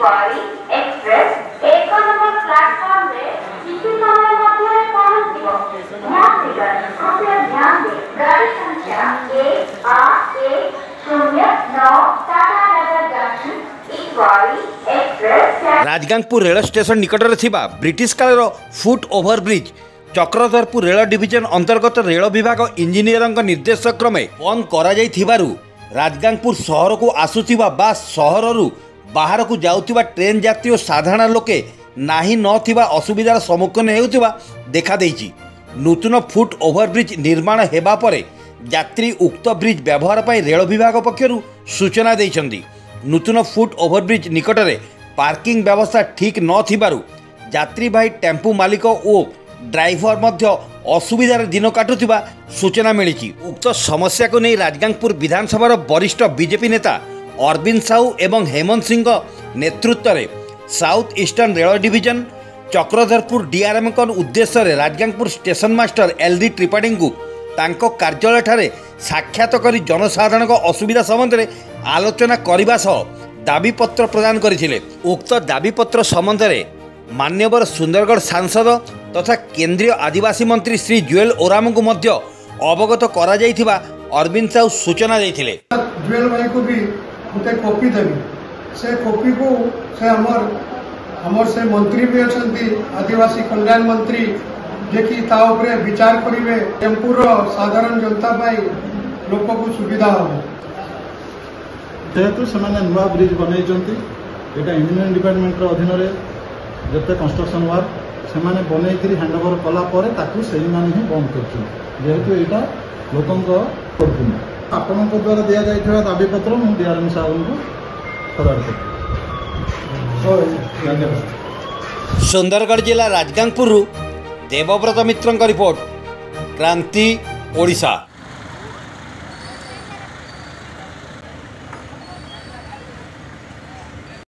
इक्वारी express एक number platform में किसी समय मध्य पहुंचिबो। यात्रीगण कृपया ध्यान दें, गाड़ी संख्या 1-8-1-0-9 Tata Nagar junction Itwari express Rajgangpur rail station निकट में ब्रिटिश कालर foot over bridge Chakradharpur rail division अंतर्गत रेल विभाग इंजीनियर निर्देश क्रमे बंद करा जाइथिबारु राजगांगपुर सहर को आसुथिबा बा सहररु बाहर को जाउथिबा ट्रेन यात्री और साधारण लोके नाही नथिबा असुविधार सम्मुखीन हेउथिबा देखा देइछि। नूतन फुट ओभरब्रिज निर्माण हेबा परे यात्री उक्त ब्रिज व्यवहार पाई रेल विभाग पक्षरु सूचना देइछन्ति। नूतन फुट ओभरब्रिज निकट में पार्किंग व्यवस्था ठीक नथिबारु यात्री भाई टेम्पू मालिक और ड्राइवर मध्य असुविधार दिन काटुथिबा सूचना मिली। उक्त समस्या को नहीं राजगांगपुर विधानसभा वरिष्ठ बीजेपी नेता अरविंद साहू एवं हेमंत सिंह नेतृत्व में South Eastern rail division Chakradharpur DRM उद्देश्य Rajgangpur station master LD Tripathi को तांको कार्यालय ठारे साक्षात करी जनसाधारण असुविधा संबंध में आलोचना करने सह दाबीपत्र प्रदान करथिले। उक्त दाबीपत्र संबंध में मान्यवर सुंदरगढ़ सांसद तथा केंद्रीय आदिवासी मंत्री श्री जुएल ओराम को मध्य अवगत करा जाइथिबा अरविंद साहू सूचना देथिले। जुएल भाई को भी गोटे कॉपी देवी से कॉपी को से हमर से मंत्री भी अछंती आदिवासी कल्याण मंत्री जे कि ता उपरे विचार करिवे टेम्पूर साधारण जनता पाई लोक को सुविधा हो। जेहेतु से नुआ ब्रिज बनई इंजीनियरिंग डिपार्टमेंट अधीन जिते कंस्ट्रक्शन वर्क से बनई हैंडओवर कलापर से ही बंद कर जेहेतु यहाँ लोकों आपण द्वारा दि जाइए दाबीपत्र मुझे डीआरएम साहब को फरवर्ड कर। सुंदरगढ़ जिला राजगांगपुर देवव्रत मित्र रिपोर्ट क्रांति ओडिशा।